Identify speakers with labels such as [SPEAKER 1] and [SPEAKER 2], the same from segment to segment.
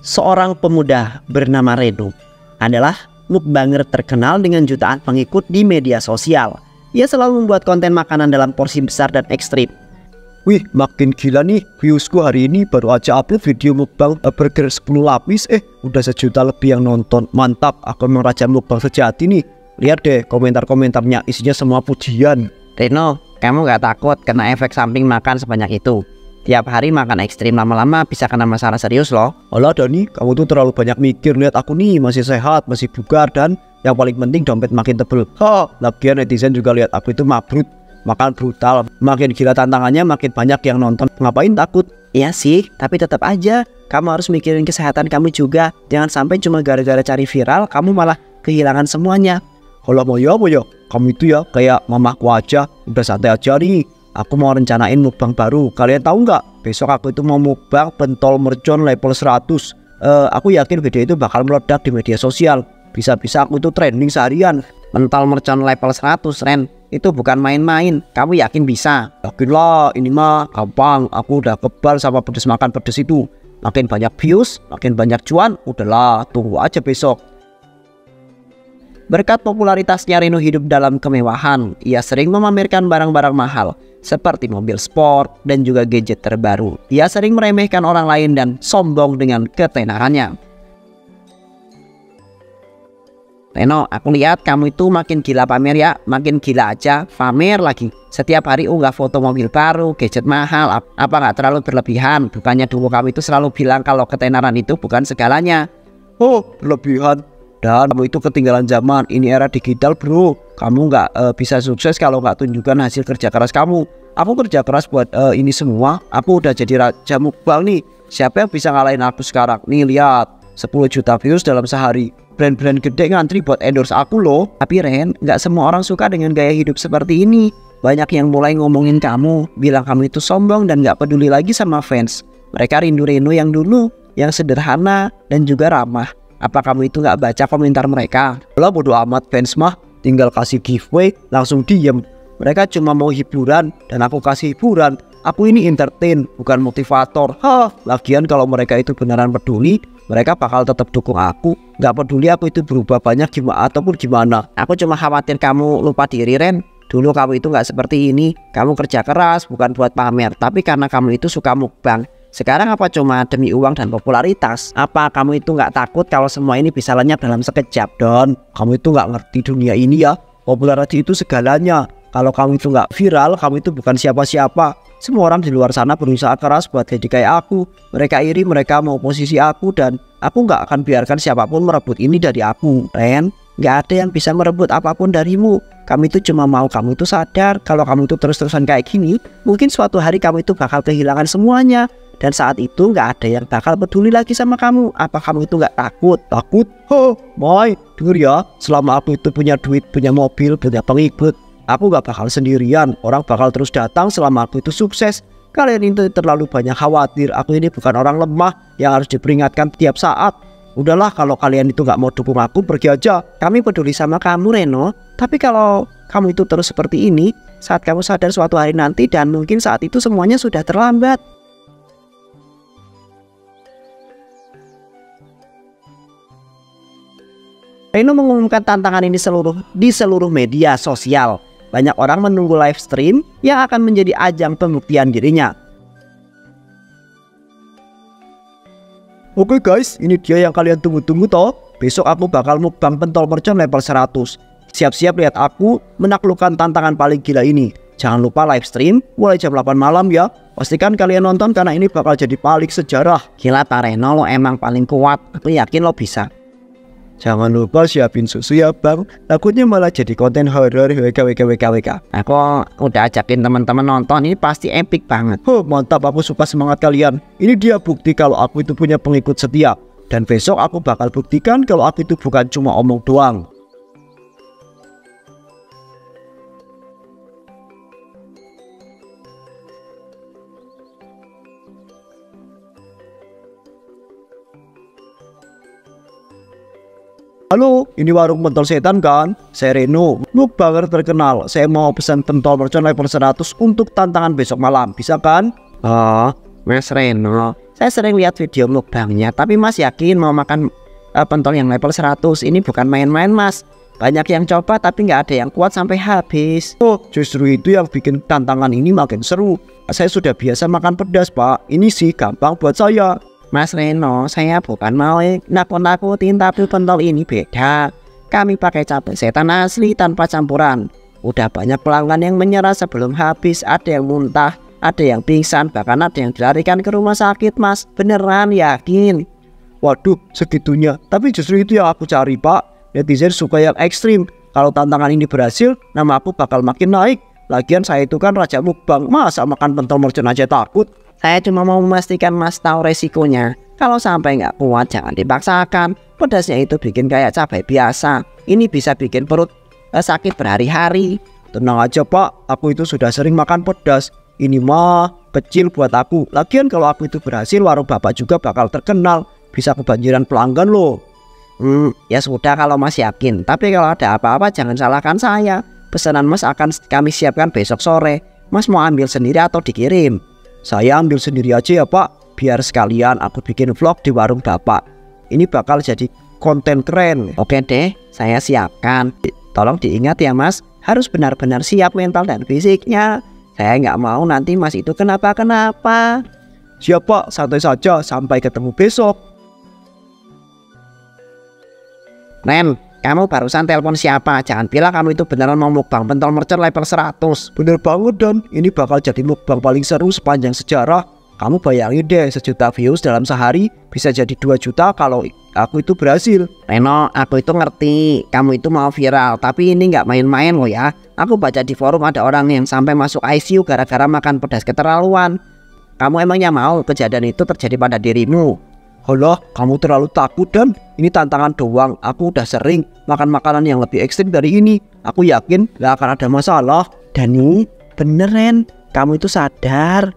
[SPEAKER 1] Seorang pemuda bernama Reno adalah mukbanger terkenal dengan jutaan pengikut di media sosial. Ia selalu membuat konten makanan dalam porsi besar dan ekstrim.
[SPEAKER 2] Wih, makin gila nih, viewsku hari ini baru aja upload video mukbang burger 10 lapis, udah 1 juta lebih yang nonton. Mantap, aku memang raja mukbang sejati nih. Lihat deh komentar-komentarnya, isinya semua pujian.
[SPEAKER 1] Reno, kamu gak takut kena efek samping makan sebanyak itu? Tiap hari makan ekstrim lama-lama bisa kena masalah serius loh.
[SPEAKER 2] Alah Dani, kamu tuh terlalu banyak mikir. Lihat aku nih, masih sehat, masih bugar, dan yang paling penting dompet makin tebel. Lagian netizen juga lihat aku itu mabrut, makan brutal. Makin gila tantangannya, makin banyak yang nonton. Ngapain takut?
[SPEAKER 1] Iya sih, tapi tetap aja kamu harus mikirin kesehatan kamu juga. Jangan sampai cuma gara-gara cari viral kamu malah kehilangan semuanya.
[SPEAKER 2] Kalau mau ya, kamu itu ya kayak mamaku aja. Udah santai aja nih. Aku mau rencanain mukbang baru. Kalian tahu nggak? Besok aku itu mau mukbang pentol mercon level 100. Aku yakin video itu bakal meledak di media sosial. Bisa-bisa aku itu trending seharian.
[SPEAKER 1] Pentol mercon level 100, Ren. Itu bukan main-main. Kamu yakin bisa?
[SPEAKER 2] Yakin lah, ini mah gampang. Aku udah kebal sama pedes makan pedes itu. Makin banyak views, makin banyak cuan. Udahlah, tunggu aja besok.
[SPEAKER 1] Berkat popularitasnya, Reno hidup dalam kemewahan. Ia sering memamerkan barang-barang mahal seperti mobil sport dan juga gadget terbaru. Ia sering meremehkan orang lain dan sombong dengan ketenarannya. Reno, aku lihat kamu itu makin gila pamer ya. Makin gila aja, pamer lagi. Setiap hari unggah foto mobil baru, gadget mahal. Apa nggak terlalu berlebihan? Bukannya dulu kamu itu selalu bilang kalau ketenaran itu bukan segalanya.
[SPEAKER 2] Oh, berlebihan. Dan kamu itu ketinggalan zaman. Ini era digital bro. Kamu nggak bisa sukses kalau nggak tunjukkan hasil kerja keras kamu. Aku kerja keras buat ini semua. Aku udah jadi raja mukbang nih. Siapa yang bisa ngalahin aku sekarang? Nih lihat, 10 juta views dalam sehari. Brand-brand gede ngantri buat endorse aku loh.
[SPEAKER 1] Tapi Ren, nggak semua orang suka dengan gaya hidup seperti ini. Banyak yang mulai ngomongin kamu, bilang kamu itu sombong dan nggak peduli lagi sama fans. Mereka rindu Reno yang dulu, yang sederhana dan juga ramah. Apa kamu itu nggak baca komentar mereka?
[SPEAKER 2] Lah bodo amat, fans mah tinggal kasih giveaway langsung diem. Mereka cuma mau hiburan dan aku kasih hiburan. Aku ini entertain, bukan motivator. Lagian kalau mereka itu beneran peduli, mereka bakal tetap dukung aku. Nggak peduli aku itu berubah banyak gimana ataupun gimana.
[SPEAKER 1] Aku cuma khawatir kamu lupa diri, Ren. Dulu kamu itu nggak seperti ini. Kamu kerja keras bukan buat pamer, tapi karena kamu itu suka mukbang. Sekarang apa cuma demi uang dan popularitas? Apa kamu itu nggak takut kalau semua ini bisa lenyap dalam sekejap?
[SPEAKER 2] Don, kamu itu nggak ngerti dunia ini ya. Popularitas itu segalanya. Kalau kamu itu nggak viral, kamu itu bukan siapa-siapa. Semua orang di luar sana berusaha keras buat jadi kayak aku. Mereka iri, mereka mau posisi aku, dan aku nggak akan biarkan siapapun merebut ini dari aku. Ren, nggak ada yang bisa merebut apapun darimu. Kamu itu cuma mau kamu itu sadar kalau kamu itu terus-terusan kayak gini, mungkin suatu hari kamu itu bakal kehilangan semuanya. Dan saat itu nggak ada yang bakal peduli lagi sama kamu. Apa kamu itu nggak takut? Takut? Mai, denger ya. Selama aku itu punya duit, punya mobil, punya pengikut, aku nggak bakal sendirian. Orang bakal terus datang selama aku itu sukses. Kalian itu terlalu banyak khawatir. Aku ini bukan orang lemah yang harus diperingatkan tiap saat. Udahlah, kalau kalian itu nggak mau dukung aku, pergi aja.
[SPEAKER 1] Kami peduli sama kamu, Reno. Tapi kalau kamu itu terus seperti ini, saat kamu sadar suatu hari nanti, dan mungkin saat itu semuanya sudah terlambat. Reno mengumumkan tantangan ini di seluruh media sosial. Banyak orang menunggu live stream yang akan menjadi ajang pembuktian dirinya.
[SPEAKER 2] Oke guys, ini dia yang kalian tunggu-tunggu toh. Besok aku bakal mukbang pentol mercon level 100. Siap-siap lihat aku menaklukkan tantangan paling gila ini. Jangan lupa live stream mulai jam 8 malam ya. Pastikan kalian nonton karena ini bakal jadi paling sejarah.
[SPEAKER 1] Gila Pak Reno, lo emang paling kuat. Aku yakin lo bisa.
[SPEAKER 2] Jangan lupa siapin susu ya bang. Takutnya malah jadi konten horor. WK.
[SPEAKER 1] Aku udah ajakin teman-teman nonton. Ini pasti epic banget.
[SPEAKER 2] Mantap, aku suka semangat kalian. Ini dia bukti kalau aku itu punya pengikut setia. Dan besok aku bakal buktikan kalau aku itu bukan cuma omong doang. Halo, ini warung pentol setan kan? Saya Reno, mukbanger terkenal. Saya mau pesan pentol mercon level 100 untuk tantangan besok malam, bisa kan?
[SPEAKER 1] Oh, Mas Reno, Saya sering lihat video mukbangnya, tapi Mas yakin mau makan pentol yang level 100? Ini bukan main-main Mas. Banyak yang coba tapi nggak ada yang kuat sampai habis.
[SPEAKER 2] Oh, justru itu yang bikin tantangan ini makin seru. Saya sudah biasa makan pedas, Pak. Ini sih gampang buat saya.
[SPEAKER 1] Mas Reno, saya bukan mau nakut-nakutin, tapi pentol ini beda. Kami pakai cabai setan asli tanpa campuran. Udah banyak pelanggan yang menyerah sebelum habis. Ada yang muntah, ada yang pingsan, bahkan ada yang dilarikan ke rumah sakit Mas. Beneran yakin?
[SPEAKER 2] Waduh, segitunya. Tapi justru itu yang aku cari, Pak. Netizen suka yang ekstrim. Kalau tantangan ini berhasil, nama aku bakal makin naik. Lagian saya itu kan raja mukbang. Masa makan pentol mercon aja takut?
[SPEAKER 1] Saya cuma mau memastikan Mas tahu resikonya. Kalau sampai nggak kuat jangan dipaksakan. Pedasnya itu bikin kayak cabai biasa. Ini bisa bikin perut sakit berhari-hari.
[SPEAKER 2] Tenang aja Pak, aku itu sudah sering makan pedas. Ini mah kecil buat aku. Lagian kalau aku itu berhasil, warung Bapak juga bakal terkenal. Bisa kebanjiran pelanggan loh.
[SPEAKER 1] Ya sudah kalau Mas yakin. Tapi kalau ada apa-apa jangan salahkan saya. Pesanan Mas akan kami siapkan besok sore. Mas mau ambil sendiri atau dikirim?
[SPEAKER 2] Saya ambil sendiri aja ya Pak. Biar sekalian aku bikin vlog di warung Bapak. Ini bakal jadi konten keren.
[SPEAKER 1] Oke deh, saya siapkan. Tolong diingat ya Mas, harus benar-benar siap mental dan fisiknya. Saya nggak mau nanti Mas itu kenapa-kenapa.
[SPEAKER 2] Siap Pak, santai saja. Sampai ketemu besok.
[SPEAKER 1] Ren, kamu barusan telepon siapa? Jangan bilang kamu itu beneran mau mukbang pentol mercon level 100.
[SPEAKER 2] Bener banget Dan, ini bakal jadi mukbang paling seru sepanjang sejarah. Kamu bayangin deh, 1 juta views dalam sehari bisa jadi 2 juta kalau aku itu berhasil.
[SPEAKER 1] Reno, aku itu ngerti kamu itu mau viral, tapi ini nggak main-main loh ya. Aku baca di forum ada orang yang sampai masuk ICU gara-gara makan pedas keterlaluan. Kamu emangnya mau kejadian itu terjadi pada dirimu?
[SPEAKER 2] Halah, kamu terlalu takut Dan. Ini tantangan doang. Aku udah sering makan makanan yang lebih ekstrim dari ini. Aku yakin gak akan ada masalah.
[SPEAKER 1] Dani, bener Ren, kamu itu sadar.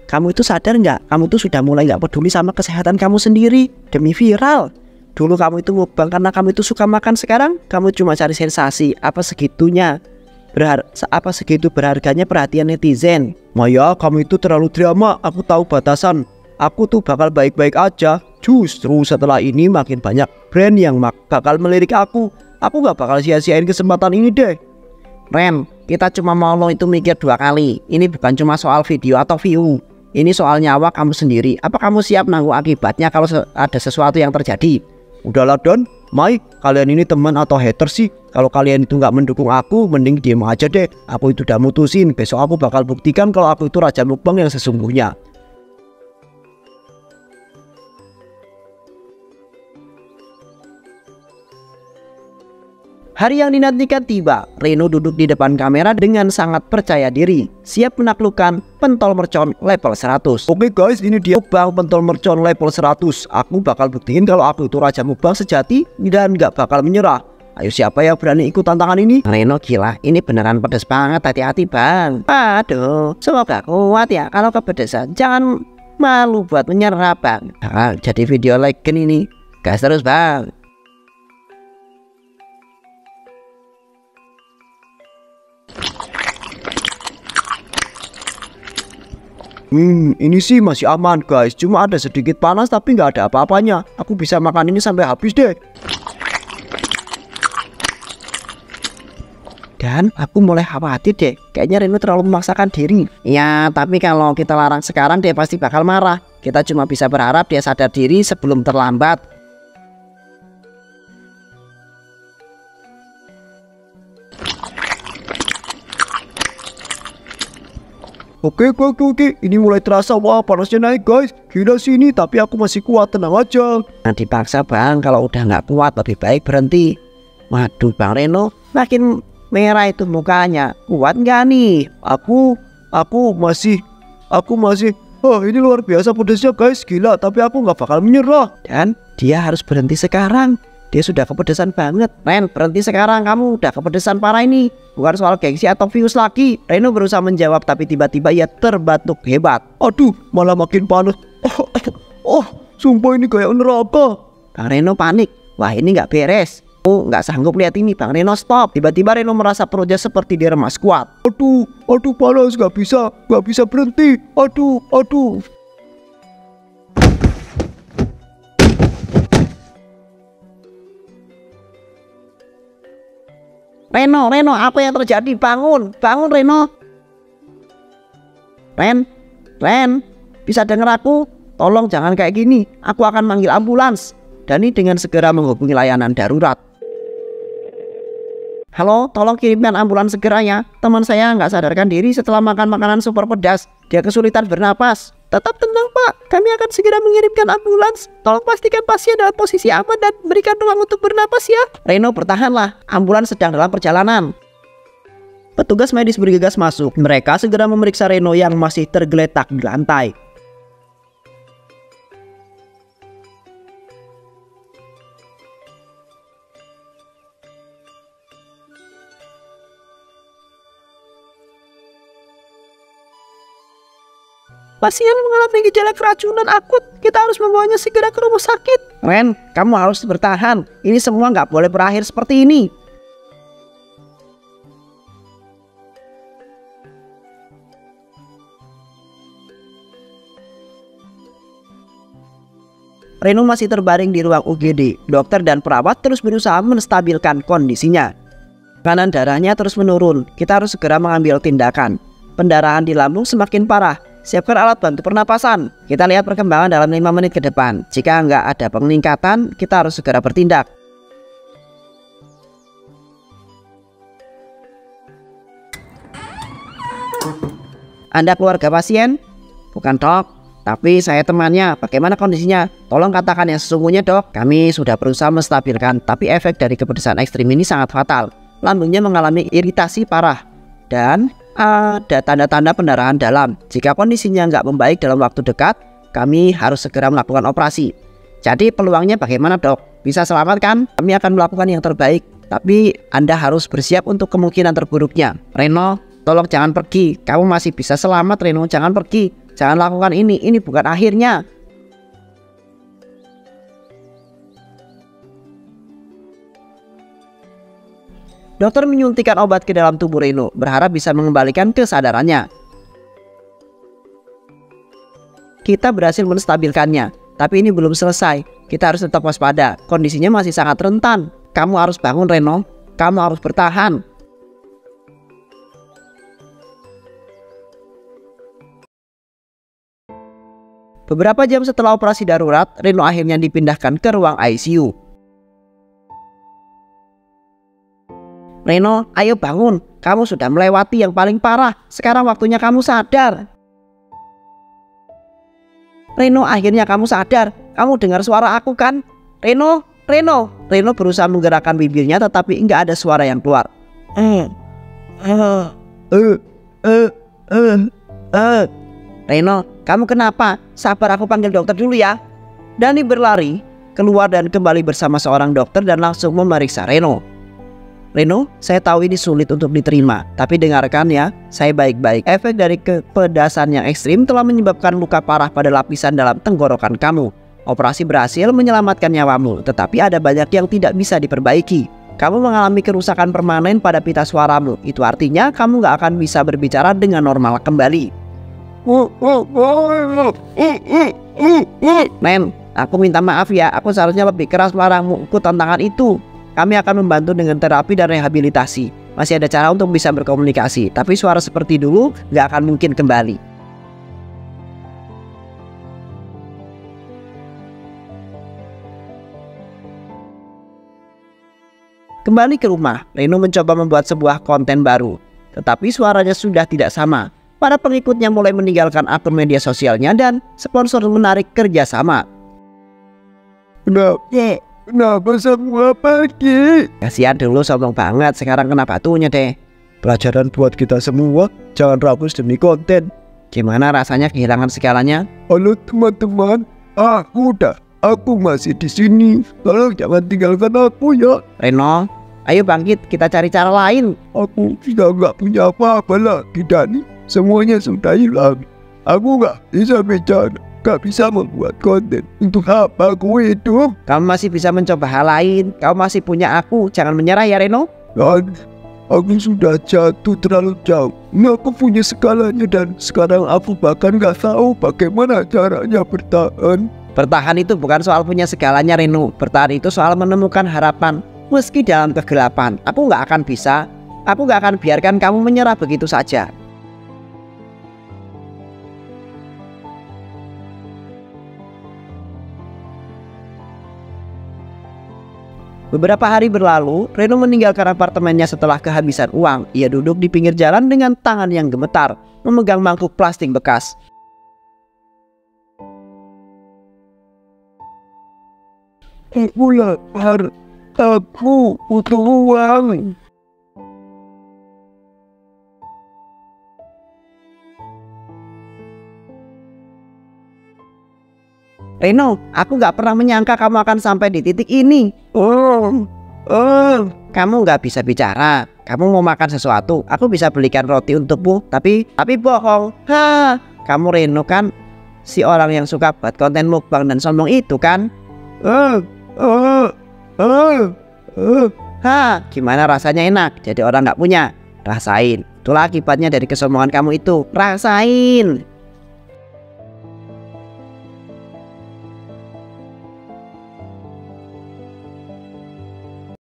[SPEAKER 1] Kamu itu sadar nggak? Kamu tuh sudah mulai nggak peduli sama kesehatan kamu sendiri demi viral. Dulu kamu itu mukbang karena kamu itu suka makan. Sekarang kamu cuma cari sensasi. Apa segitunya? Apa segitu berharganya perhatian netizen?
[SPEAKER 2] Maya, kamu itu terlalu drama. Aku tahu batasan. Aku tuh bakal baik-baik aja. Justru setelah ini makin banyak brand yang bakal melirik aku. Aku gak bakal sia-siain kesempatan ini deh.
[SPEAKER 1] Ren, kita cuma mau lo itu mikir 2 kali. Ini bukan cuma soal video atau view. Ini soal nyawa kamu sendiri. Apa kamu siap nanggung akibatnya kalau ada sesuatu yang terjadi?
[SPEAKER 2] Udahlah Don, Mai, kalian ini teman atau hater sih? Kalau kalian itu gak mendukung aku, mending diem aja deh. Aku itu udah mutusin, besok aku bakal buktikan kalau aku itu raja mukbang yang sesungguhnya.
[SPEAKER 1] Hari yang dinantikan tiba. Reno duduk di depan kamera dengan sangat percaya diri, siap menaklukkan pentol mercon level 100.
[SPEAKER 2] Oke guys, ini dia mukbang pentol mercon level 100. Aku bakal buktiin kalau aku itu raja mukbang sejati dan gak bakal menyerah. Ayo siapa yang berani ikut tantangan ini?
[SPEAKER 1] Reno gila, ini beneran pedes banget. Hati-hati bang. Aduh, semoga kuat ya. Kalau kepedesan jangan malu buat menyerah bang. Jadi video like gini nih. Gas terus bang.
[SPEAKER 2] Ini sih masih aman guys. Cuma ada sedikit panas tapi nggak ada apa-apanya. Aku bisa makan ini sampai habis deh.
[SPEAKER 1] Dan aku mulai khawatir deh. Kayaknya Reno terlalu memaksakan diri. Ya, tapi kalau kita larang sekarang dia pasti bakal marah. Kita cuma bisa berharap dia sadar diri sebelum terlambat.
[SPEAKER 2] Oke, ini mulai terasa. Wah, panasnya naik guys. Gila sih ini, tapi aku masih kuat, tenang aja.
[SPEAKER 1] Nah, dipaksa bang, kalau udah nggak kuat lebih baik berhenti. Waduh bang Reno, makin merah itu mukanya. Kuat nggak nih?
[SPEAKER 2] Aku masih. Oh, ini luar biasa pedasnya guys, gila. Tapi aku nggak bakal menyerah.
[SPEAKER 1] Dan dia harus berhenti sekarang. Dia sudah kepedesan banget. Ren, berhenti sekarang, kamu udah kepedesan parah ini. Bukan soal gengsi atau views lagi. Reno berusaha menjawab tapi tiba-tiba ia terbatuk hebat.
[SPEAKER 2] Aduh, malah makin panas. Oh, sumpah ini kayak neraka.
[SPEAKER 1] Bang Reno panik. Wah, ini nggak beres. Oh, nggak sanggup lihat ini. Bang Reno stop. Tiba-tiba Reno merasa perutnya seperti diremas kuat.
[SPEAKER 2] Aduh panas, nggak bisa berhenti. Aduh.
[SPEAKER 1] Reno, apa yang terjadi? Bangun, bangun Reno. Ren, bisa dengar aku? Tolong jangan kayak gini, aku akan manggil ambulans. Dani dengan segera menghubungi layanan darurat. Halo, tolong kirimkan ambulans segera ya. Teman saya nggak sadarkan diri setelah makan makanan super pedas. Dia kesulitan bernapas. Tetap tenang Pak, kami akan segera mengirimkan ambulans. Tolong pastikan pasien dalam posisi aman dan berikan ruang untuk bernapas ya. Reno, bertahanlah, ambulans sedang dalam perjalanan. Petugas medis bergegas masuk. Mereka segera memeriksa Reno yang masih tergeletak di lantai. Pasien mengalami gejala keracunan akut. Kita harus membawanya segera ke rumah sakit. Ren, kamu harus bertahan. Ini semua nggak boleh berakhir seperti ini. Reno masih terbaring di ruang UGD. Dokter dan perawat terus berusaha menstabilkan kondisinya. Tekanan darahnya terus menurun. Kita harus segera mengambil tindakan. Pendarahan di lambung semakin parah. Siapkan alat bantu pernapasan. Kita lihat perkembangan dalam 5 menit ke depan. Jika nggak ada peningkatan, kita harus segera bertindak. Anda keluarga pasien? Bukan dok, tapi saya temannya. Bagaimana kondisinya? Tolong katakan yang sesungguhnya dok. Kami sudah berusaha menstabilkan, tapi efek dari kepedesan ekstrim ini sangat fatal. Lambungnya mengalami iritasi parah dan ada tanda-tanda pendarahan dalam. Jika kondisinya nggak membaik dalam waktu dekat, kami harus segera melakukan operasi. Jadi peluangnya bagaimana dok? Bisa selamat kan? Kami akan melakukan yang terbaik, tapi Anda harus bersiap untuk kemungkinan terburuknya. Reno, tolong jangan pergi. Kamu masih bisa selamat Reno, jangan pergi. Jangan lakukan ini bukan akhirnya. Dokter menyuntikkan obat ke dalam tubuh Reno, berharap bisa mengembalikan kesadarannya. Kita berhasil menstabilkannya, tapi ini belum selesai. Kita harus tetap waspada, kondisinya masih sangat rentan. Kamu harus bangun Reno, kamu harus bertahan. Beberapa jam setelah operasi darurat, Reno akhirnya dipindahkan ke ruang ICU. Reno, ayo bangun. Kamu sudah melewati yang paling parah. Sekarang waktunya kamu sadar. Reno, akhirnya kamu sadar. Kamu dengar suara aku kan? Reno. Reno berusaha menggerakkan bibirnya tetapi nggak ada suara yang keluar. Reno, kamu kenapa? Sabar, aku panggil dokter dulu ya. Dani berlari keluar dan kembali bersama seorang dokter dan langsung memeriksa Reno. Reno, saya tahu ini sulit untuk diterima, tapi dengarkan ya, saya baik-baik. Efek dari kepedasan yang ekstrim telah menyebabkan luka parah pada lapisan dalam tenggorokan kamu. Operasi berhasil menyelamatkan nyawamu, tetapi ada banyak yang tidak bisa diperbaiki. Kamu mengalami kerusakan permanen pada pita suaramu. Itu artinya kamu gak akan bisa berbicara dengan normal kembali. Nen, aku minta maaf ya, aku seharusnya lebih keras melarangmu ikut tantangan itu. Kami akan membantu dengan terapi dan rehabilitasi. Masih ada cara untuk bisa berkomunikasi, tapi suara seperti dulu gak akan mungkin kembali. Kembali ke rumah, Reno mencoba membuat sebuah konten baru. Tetapi suaranya sudah tidak sama. Para pengikutnya mulai meninggalkan akun media sosialnya dan sponsor menarik kerjasama. Kenapa semua pergi? Kasihan dulu sombong banget, sekarang kena batunya deh.
[SPEAKER 2] Pelajaran buat kita semua, jangan rakus demi konten.
[SPEAKER 1] Gimana rasanya kehilangan segalanya?
[SPEAKER 2] Halo teman-teman, aku masih di sini. Tolong jangan tinggalkan aku ya.
[SPEAKER 1] Reno, ayo bangkit, kita cari cara lain.
[SPEAKER 2] Aku sudah nggak punya apa-apa lagi, Dani. Semuanya sudah hilang. Aku nggak bisa bicara, gak bisa membuat konten. Untuk apa aku hidup?
[SPEAKER 1] Kamu masih bisa mencoba hal lain. Kamu masih punya aku. Jangan menyerah ya Reno.
[SPEAKER 2] Dan aku sudah jatuh terlalu jauh. Aku punya segalanya dan sekarang aku bahkan gak tahu bagaimana caranya bertahan.
[SPEAKER 1] Bertahan itu bukan soal punya segalanya Reno. Bertahan itu soal menemukan harapan. Meski dalam kegelapan, aku nggak akan biarkan kamu menyerah begitu saja. Beberapa hari berlalu, Reno meninggalkan apartemennya setelah kehabisan uang. Ia duduk di pinggir jalan dengan tangan yang gemetar, memegang mangkuk plastik bekas.
[SPEAKER 2] Aku lapar, aku butuh uang.
[SPEAKER 1] Reno, aku nggak pernah menyangka kamu akan sampai di titik ini. Kamu nggak bisa bicara. Kamu mau makan sesuatu, aku bisa belikan roti untukmu. Tapi bohong. Kamu Reno kan, si orang yang suka buat konten mukbang dan sombong itu kan? Gimana rasanya enak jadi orang nggak punya? Rasain. Itulah akibatnya dari kesombongan kamu itu. Rasain.